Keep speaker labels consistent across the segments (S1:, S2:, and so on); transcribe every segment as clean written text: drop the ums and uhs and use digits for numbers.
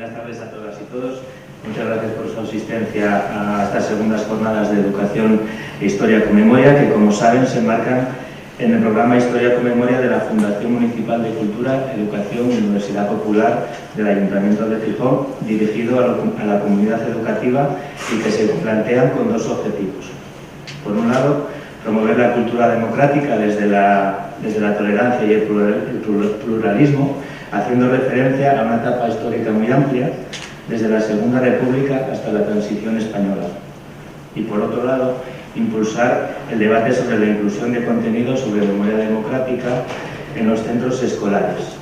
S1: Buenas tardes a todas y todos. Muchas gracias por su asistencia a estas segundas jornadas de Educación e Historia con Memoria, que, como saben, se enmarcan en el programa Historia con Memoria de la Fundación Municipal de Cultura, Educación y Universidad Popular del Ayuntamiento de Gijón, dirigido a la comunidad educativa y que se plantean con dos objetivos. Por un lado, promover la cultura democrática desde la tolerancia y el pluralismo, haciendo referencia a una etapa histórica muy amplia, desde la Segunda República hasta la Transición Española. Y por otro lado, impulsar el debate sobre la inclusión de contenidos sobre memoria democrática en los centros escolares.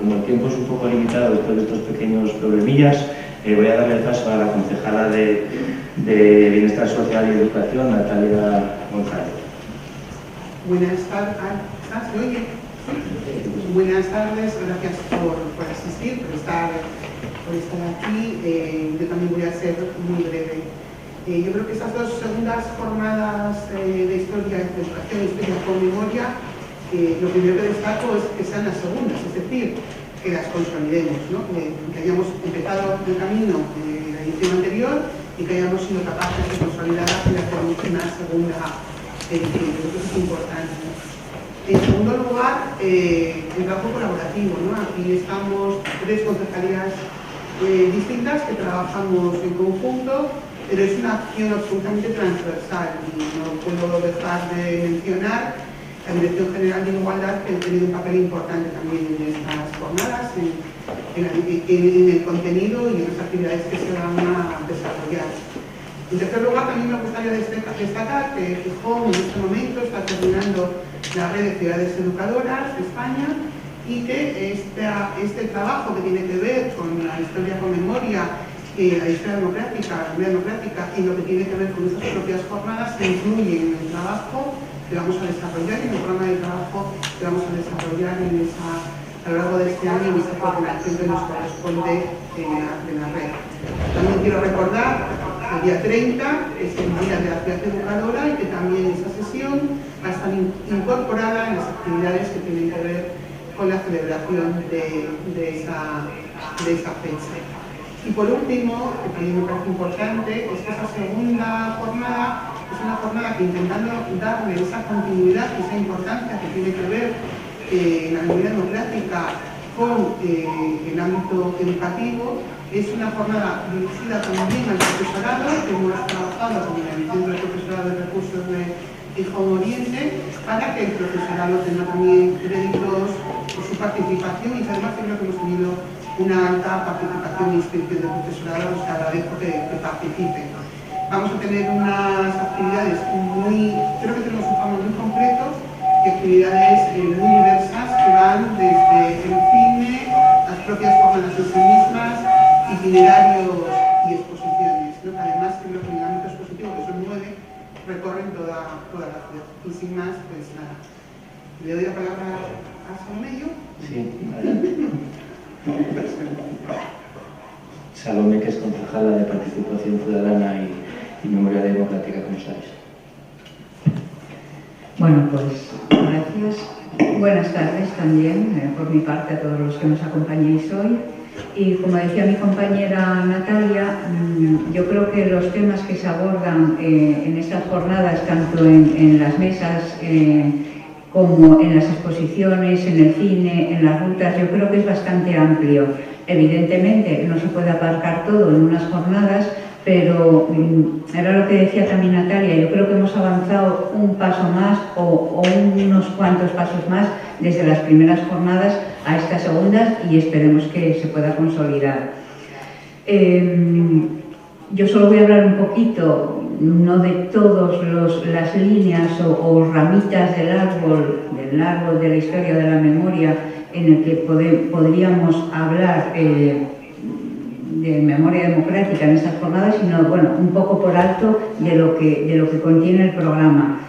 S1: Como el tiempo es un poco limitado después de estos pequeños problemillas, voy a darle el paso a la concejala de Bienestar Social y Educación, Natalia González.
S2: Buenas tardes, gracias por asistir, por estar aquí. Yo también voy a ser muy breve. Yo creo que estas dos segundas jornadas de Historia, de Educación e Historia con Memoria, lo primero que destaco es que sean las segundas, es decir, que las consolidemos, ¿no? Que hayamos empezado el camino de la edición anterior y que hayamos sido capaces de consolidarla y de hacer una segunda edición. Creo que eso es importante, ¿no? En segundo lugar, el trabajo colaborativo, ¿no? Aquí estamos tres concejalías distintas que trabajamos en conjunto, pero es una acción absolutamente transversal y no puedo dejar de mencionar la Dirección General de Igualdad, que ha tenido un papel importante también en estas jornadas, en el contenido y en las actividades que se van a desarrollar. En tercer lugar, también me gustaría destacar que Gijón en este momento está terminando la red de ciudades educadoras de España y que este trabajo que tiene que ver con la historia con memoria, la historia democrática, la memoria democrática y lo que tiene que ver con estas propias jornadas se incluye en el trabajo que vamos a desarrollar, en el programa de trabajo que vamos a desarrollar a lo largo de este año en esta coordinación que nos corresponde de la red. También quiero recordar que el día 30 es el Día de la Ciudad Educadora y que también esa sesión va a estar incorporada en las actividades que tienen que ver con la celebración de esa fecha. Y por último, que también me parece importante, es que esa segunda jornada es una jornada que, intentando darle esa continuidad y esa importancia que tiene que ver la memoria democrática con el ámbito educativo, es una jornada dirigida también al profesorado, que hemos trabajado con el Centro de Profesorado de Recursos de Gijón Oriente, para que el profesorado tenga también créditos por su participación y además creo que hemos tenido una alta participación e inscripción de profesorado, os agradezco que participen. Vamos a tener unas actividades creo que tenemos un programa muy completo y actividades muy diversas que van desde el cine, las propias jornadas en sí mismas, itinerarios y exposiciones, ¿no? Además creo que en el ámbito expositivo, que son 9, recorren toda la ciudad. Y sin más, pues nada. Le doy la palabra a Salomé.
S1: Sí, Salomé, que es concejala de Participación Ciudadana y Memoria Democrática, como sabéis.
S3: Bueno, pues gracias. Buenas tardes también, por mi parte, a todos los que nos acompañéis hoy. Y como decía mi compañera Natalia, yo creo que los temas que se abordan en estas jornadas, tanto en las mesas como en las exposiciones, en el cine, en las rutas, yo creo que es bastante amplio. Evidentemente no se puede abarcar todo en unas jornadas, pero era lo que decía también Natalia, yo creo que hemos avanzado un paso más o unos cuantos pasos más desde las primeras jornadas a estas segundas y esperemos que se pueda consolidar. Yo solo voy a hablar un poquito, no de todas las líneas o ramitas del árbol de la historia de la memoria en el que podríamos hablar de memoria democrática en estas jornadas, sino bueno, un poco por alto de lo que contiene el programa.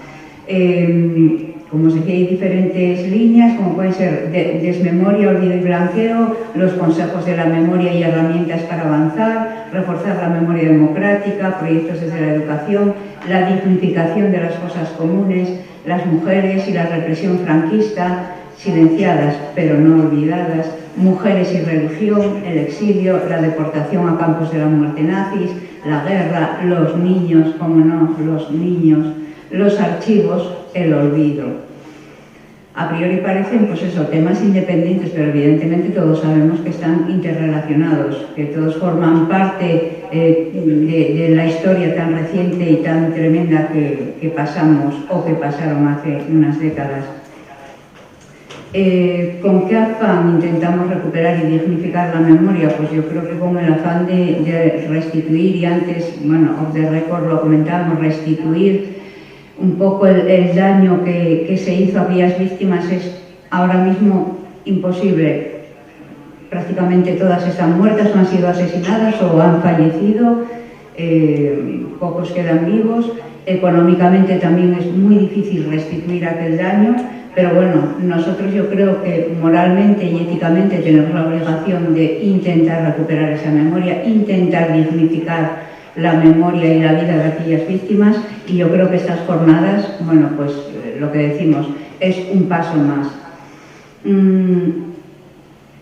S3: Como os decía, hay diferentes líneas, como pueden ser desmemoria, olvido y blanqueo, los consejos de la memoria y herramientas para avanzar, reforzar la memoria democrática, proyectos desde la educación, la dignificación de las cosas comunes, las mujeres y la represión franquista, silenciadas pero no olvidadas, mujeres y religión, el exilio, la deportación a campos de la muerte nazis, la guerra, los niños, como no, los niños, los archivos, el olvido. A priori parecen, pues eso, temas independientes, pero evidentemente todos sabemos que están interrelacionados, que todos forman parte de la historia tan reciente y tan tremenda que pasamos o que pasaron hace unas décadas. ¿Con qué afán intentamos recuperar y dignificar la memoria? Pues yo creo que con el afán de restituir, y antes, bueno, off the record lo comentábamos, restituir un poco el daño que se hizo a aquellas víctimas es ahora mismo imposible. Prácticamente todas están muertas o han sido asesinadas o han fallecido, pocos quedan vivos. Económicamente también es muy difícil restituir aquel daño, pero bueno, nosotros yo creo que moralmente y éticamente tenemos la obligación de intentar recuperar esa memoria, intentar dignificar la memoria y la vida de aquellas víctimas, y yo creo que estas jornadas, bueno, pues lo que decimos, es un paso más.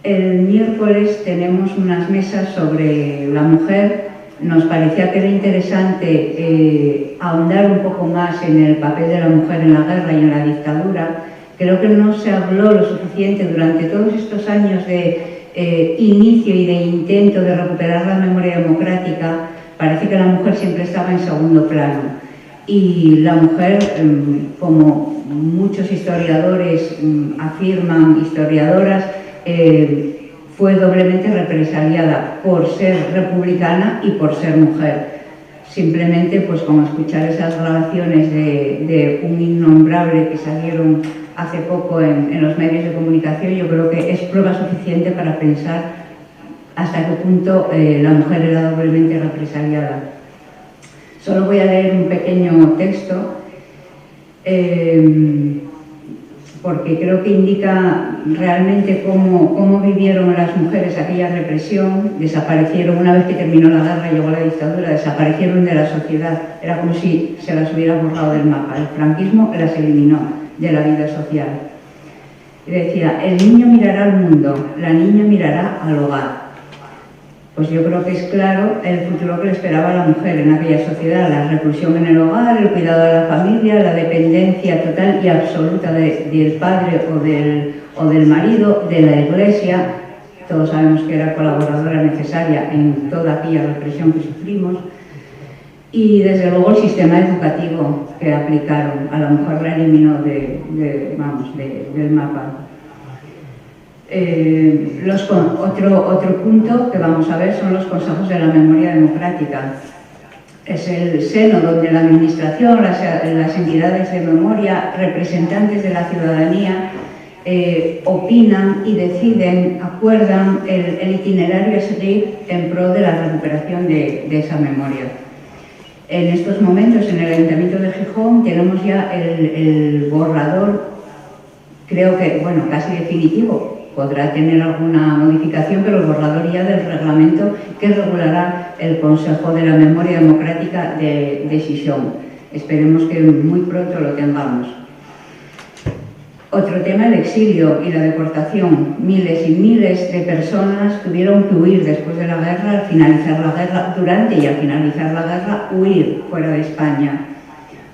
S3: El miércoles tenemos unas mesas sobre la mujer. Nos parecía que era interesante ahondar un poco más en el papel de la mujer en la guerra y en la dictadura. Creo que no se habló lo suficiente durante todos estos años de inicio y de intento de recuperar la memoria democrática. Parece que la mujer siempre estaba en segundo plano, y la mujer, como muchos historiadores afirman, historiadoras, fue doblemente represaliada por ser republicana y por ser mujer. Simplemente, pues con escuchar esas grabaciones de un innombrable que salieron hace poco en los medios de comunicación, yo creo que es prueba suficiente para pensar hasta qué punto la mujer era doblemente represaliada. Solo voy a leer un pequeño texto porque creo que indica realmente cómo vivieron las mujeres aquella represión. Desaparecieron una vez que terminó la guerra y llegó la dictadura, desaparecieron de la sociedad. Era como si se las hubiera borrado del mapa. El franquismo las eliminó de la vida social. Y decía, el niño mirará al mundo, la niña mirará al hogar. Pues yo creo que es claro el futuro que le esperaba a la mujer en aquella sociedad: la reclusión en el hogar, el cuidado de la familia, la dependencia total y absoluta del padre o del marido, de la iglesia. Todos sabemos que era colaboradora necesaria en toda aquella represión que sufrimos. Y desde luego el sistema educativo que aplicaron a la mujer la eliminó del mapa. Otro punto que vamos a ver son los consejos de la memoria democrática. Es el seno donde la administración, las entidades de memoria, representantes de la ciudadanía, opinan y deciden, acuerdan el itinerario a seguir en pro de la recuperación de esa memoria. En estos momentos, en el Ayuntamiento de Gijón, tenemos ya el borrador, creo que, bueno, casi definitivo. Podrá tener alguna modificación, pero el borrador ya del reglamento que regulará el Consejo de la Memoria Democrática de Gijón. Esperemos que muy pronto lo tengamos. Otro tema, el exilio y la deportación. Miles y miles de personas tuvieron que huir después de la guerra, al finalizar la guerra, durante y al finalizar la guerra, huir fuera de España.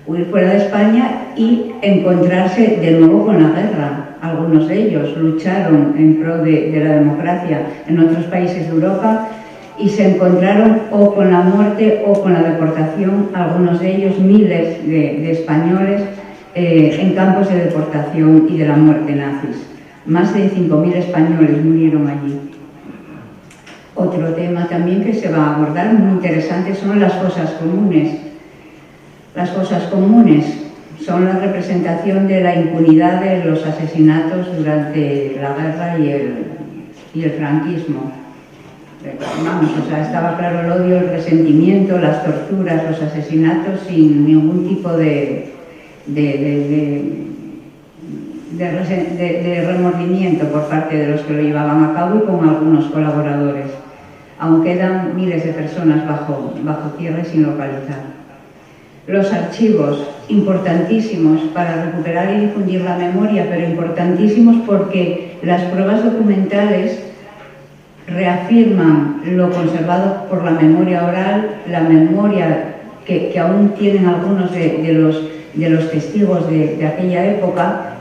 S3: Huir fuera de España y encontrarse de nuevo con la guerra. Algunos de ellos lucharon en pro de la democracia en otros países de Europa y se encontraron o con la muerte o con la deportación, algunos de ellos miles de españoles en campos de deportación y de la muerte nazis. Más de 5.000 españoles murieron allí. Otro tema también que se va a abordar, muy interesante, son las fosas comunes. Las fosas comunes son la representación de la impunidad de los asesinatos durante la guerra y el franquismo. Vamos, o sea, estaba claro el odio, el resentimiento, las torturas, los asesinatos sin ningún tipo de remordimiento por parte de los que lo llevaban a cabo y con algunos colaboradores. Aún quedan miles de personas bajo tierra sin localizar. Los archivos. importantísimos para recuperar y difundir la memoria, pero importantísimos porque las pruebas documentales reafirman lo conservado por la memoria oral, la memoria que aún tienen algunos de los testigos de aquella época.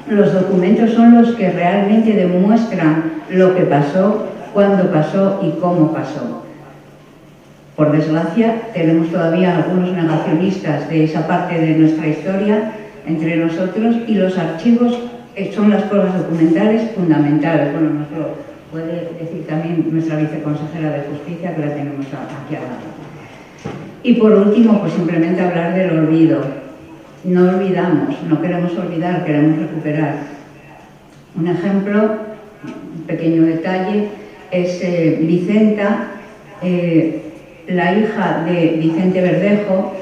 S3: Los documentos son los que realmente demuestran lo que pasó, cuándo pasó y cómo pasó. Por desgracia, tenemos todavía algunos negacionistas de esa parte de nuestra historia entre nosotros, y los archivos son las pruebas documentales fundamentales. Bueno, nos lo puede decir también nuestra viceconsejera de Justicia, que la tenemos aquí al lado. Y por último, pues simplemente hablar del olvido. No olvidamos, no queremos olvidar, queremos recuperar. Un ejemplo, un pequeño detalle, es Vicenta, la hija de Vicente Verdejo,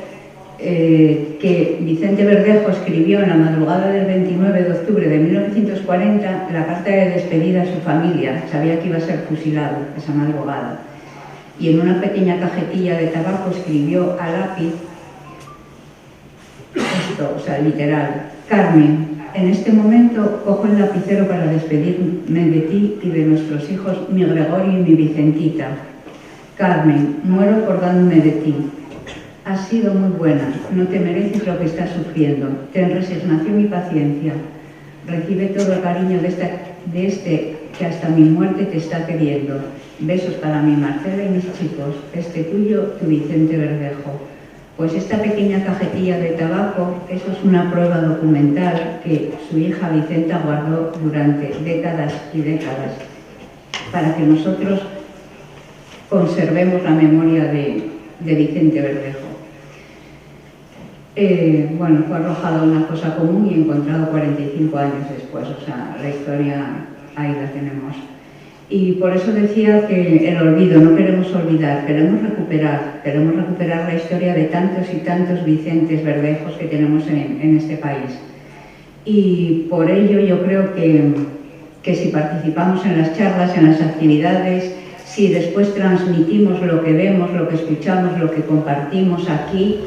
S3: que Vicente Verdejo escribió en la madrugada del 29 de octubre de 1940 la carta de despedida a su familia. Sabía que iba a ser fusilado esa madrugada. Y en una pequeña cajetilla de tabaco escribió a lápiz esto, o sea, literal: Carmen, en este momento cojo el lapicero para despedirme de ti y de nuestros hijos, mi Gregorio y mi Vicentita. Carmen, muero acordándome de ti. Has sido muy buena, no te mereces lo que estás sufriendo. Ten resignación y paciencia. Recibe todo el cariño de este que hasta mi muerte te está queriendo. Besos para mi Marcela y mis chicos. Este tuyo, tu Vicente Verdejo. Pues esta pequeña cajetilla de tabaco, eso es una prueba documental que su hija Vicenta guardó durante décadas y décadas para que nosotros conservemos la memoria de Vicente Verdejo. Bueno, fue arrojado una cosa común y encontrado 45 años después, o sea, la historia ahí la tenemos. Y por eso decía que el olvido, no queremos olvidar, queremos recuperar la historia de tantos y tantos Vicentes Verdejos que tenemos en este país. Y por ello yo creo que si participamos en las charlas, en las actividades, si después transmitimos lo que vemos, lo que escuchamos, lo que compartimos aquí,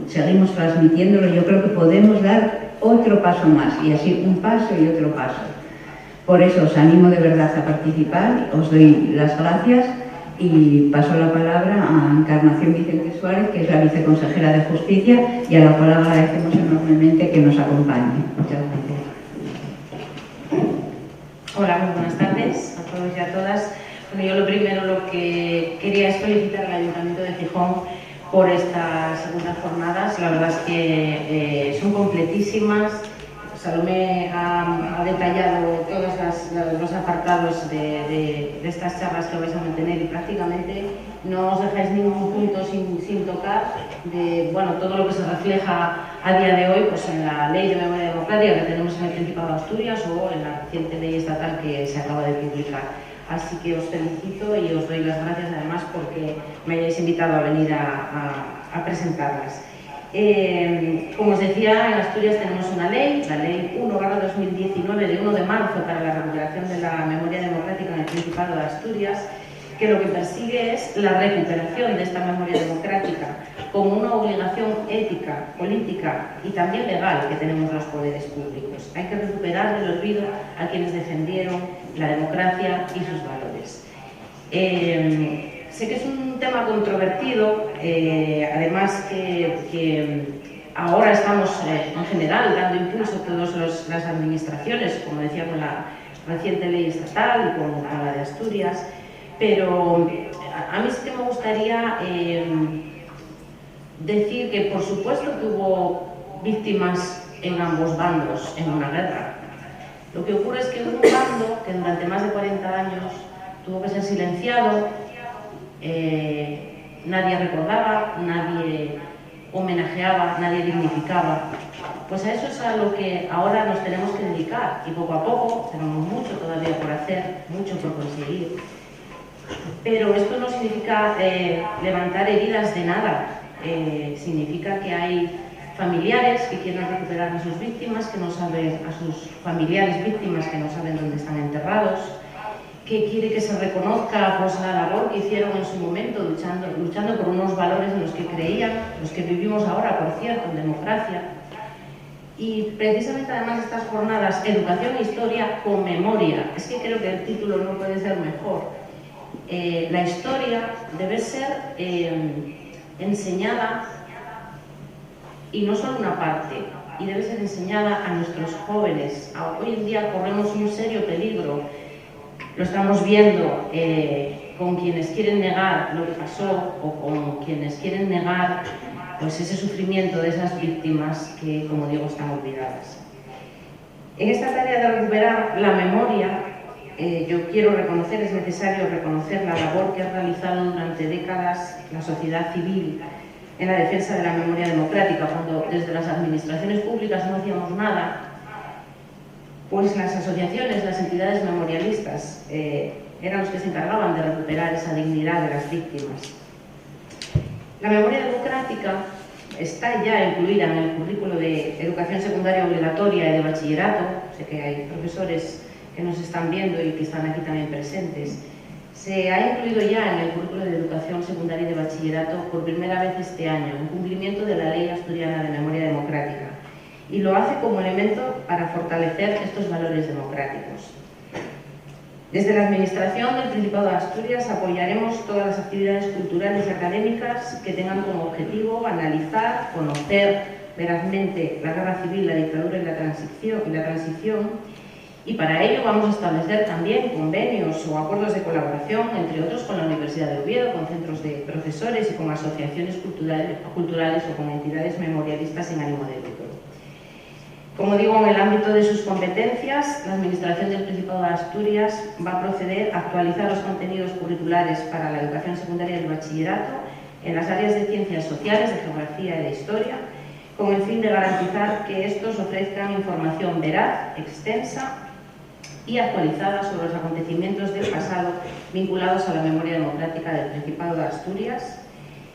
S3: seguimos transmitiéndolo, yo creo que podemos dar otro paso más, y así un paso y otro paso. Por eso os animo de verdad a participar, os doy las gracias y paso la palabra a Encarnación Vicente Suárez, que es la viceconsejera de Justicia, y a la cual agradecemos enormemente que nos acompañe. Muchas gracias.
S4: Hola, muy buenas tardes a todos y a todas. Bueno, yo lo primero lo que quería es felicitar al Ayuntamiento de Gijón por estas segundas jornadas. La verdad es que son completísimas. Salomé ha detallado todos los apartados de estas charlas que vais a mantener y prácticamente no os dejáis ningún punto sin tocar de todo lo que se refleja a día de hoy pues en la Ley de Memoria Democrática que tenemos en el Principado de Asturias o en la reciente ley estatal que se acaba de publicar. Así que os felicito y os doy las gracias además porque me hayáis invitado a venir a presentarlas. Como os decía, en Asturias tenemos una ley, la Ley 1/2019 de 1 de marzo para la recuperación de la memoria democrática en el Principado de Asturias, que lo que persigue es la recuperación de esta memoria democrática como una obligación ética, política y también legal que tenemos los poderes públicos. Hay que recuperar del olvido a quienes defendieron la democracia y sus valores. Sé que es un tema controvertido, además que ahora estamos en general dando impulso a todas las administraciones, como decía con la reciente ley estatal y con la de Asturias, pero a mí sí que me gustaría decir que por supuesto que hubo víctimas en ambos bandos en una guerra. Lo que ocurre es que hubo un bando que durante más de 40 años tuvo que ser silenciado, nadie recordaba, nadie homenajeaba, nadie dignificaba. Pues a eso es a lo que ahora nos tenemos que dedicar y poco a poco tenemos mucho todavía por hacer, mucho por conseguir. Pero esto no significa levantar heridas de nada, significa que hay familiares que quieren recuperar a sus víctimas, que no saben, a sus familiares víctimas que no saben dónde están enterrados, que quiere que se reconozca pues, la labor que hicieron en su momento, luchando por unos valores en los que creían, los que vivimos ahora, por cierto, en democracia. Y precisamente además estas jornadas, Educación e Historia con Memoria, es que creo que el título no puede ser mejor. La historia debe ser enseñada, y no solo una parte, y debe ser enseñada a nuestros jóvenes. Hoy en día corremos un serio peligro, lo estamos viendo con quienes quieren negar lo que pasó o con quienes quieren negar pues, ese sufrimiento de esas víctimas que, como digo, están olvidadas. En esta tarea de recuperar la memoria, yo quiero reconocer, es necesario reconocer la labor que ha realizado durante décadas la sociedad civil en la defensa de la memoria democrática. Cuando desde las administraciones públicas no hacíamos nada, pues las asociaciones, las entidades memorialistas eran los que se encargaban de recuperar esa dignidad de las víctimas. La memoria democrática está ya incluida en el currículo de educación secundaria obligatoria y de bachillerato. Sé que hay profesores que nos están viendo y que están aquí también presentes. Se ha incluido ya en el currículo de educación secundaria y de bachillerato por primera vez este año, en cumplimiento de la Ley Asturiana de Memoria Democrática, y lo hace como elemento para fortalecer estos valores democráticos. Desde la Administración del Principado de Asturias apoyaremos todas las actividades culturales y académicas que tengan como objetivo analizar, conocer verazmente la guerra civil, la dictadura y la transición, y para ello vamos a establecer también convenios o acuerdos de colaboración, entre otros con la Universidad de Oviedo, con centros de profesores y con asociaciones culturales o con entidades memorialistas sin ánimo de lucro. Como digo, en el ámbito de sus competencias, la Administración del Principado de Asturias va a proceder a actualizar los contenidos curriculares para la educación secundaria y el bachillerato en las áreas de ciencias sociales, de geografía y de historia, con el fin de garantizar que estos ofrezcan información veraz, extensa y actualizada sobre los acontecimientos del pasado vinculados a la memoria democrática del Principado de Asturias,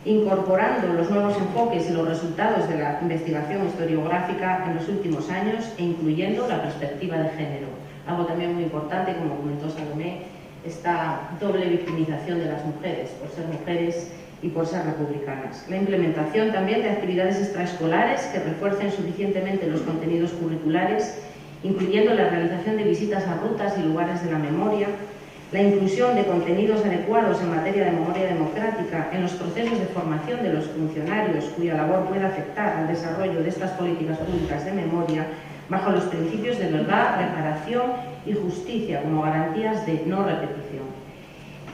S4: incorporando los nuevos enfoques y los resultados de la investigación historiográfica en los últimos años e incluyendo la perspectiva de género. Algo también muy importante, como comentó Salomé, esta doble victimización de las mujeres, por ser mujeres y por ser republicanas. La implementación también de actividades extraescolares que refuercen suficientemente los contenidos curriculares, incluyendo la realización de visitas a rutas y lugares de la memoria, la inclusión de contenidos adecuados en materia de memoria democrática en los procesos de formación de los funcionarios cuya labor pueda afectar al desarrollo de estas políticas públicas de memoria bajo los principios de verdad, reparación y justicia como garantías de no repetición.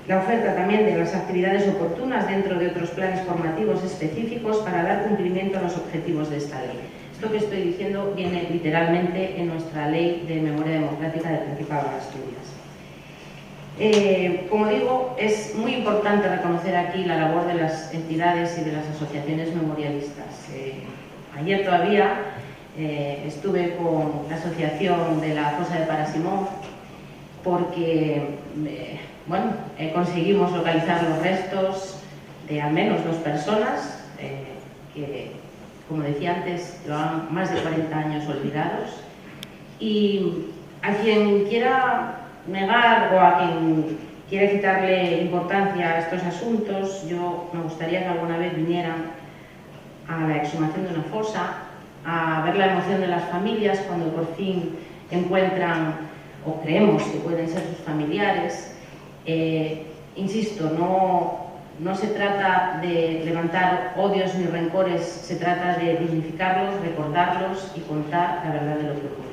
S4: La oferta también de las actividades oportunas dentro de otros planes formativos específicos para dar cumplimiento a los objetivos de esta ley. Esto que estoy diciendo viene literalmente en nuestra Ley de Memoria Democrática del Principado de Asturias. Como digo, es muy importante reconocer aquí la labor de las entidades y de las asociaciones memorialistas. Ayer todavía estuve con la asociación de la fosa de Parasimón porque conseguimos localizar los restos de al menos 2 personas que, como decía antes, llevaban más de 40 años olvidados, y a quien quiera negar o a quien quiera quitarle importancia a estos asuntos, yo me gustaría que alguna vez vinieran a la exhumación de una fosa, a ver la emoción de las familias cuando por fin encuentran o creemos que pueden ser sus familiares. Insisto, no se trata de levantar odios ni rencores, se trata de dignificarlos, recordarlos y contar la verdad de lo que ocurrió.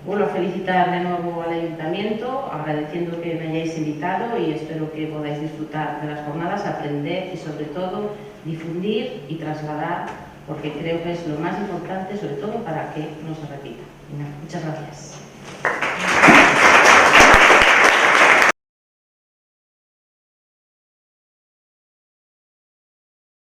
S4: Vuelvo a felicitar de nuevo al Ayuntamiento, agradeciendo que me hayáis invitado, y espero que podáis disfrutar de las jornadas, aprender y sobre todo difundir y trasladar, porque creo que es lo más importante, sobre todo para que no se repita. Muchas gracias.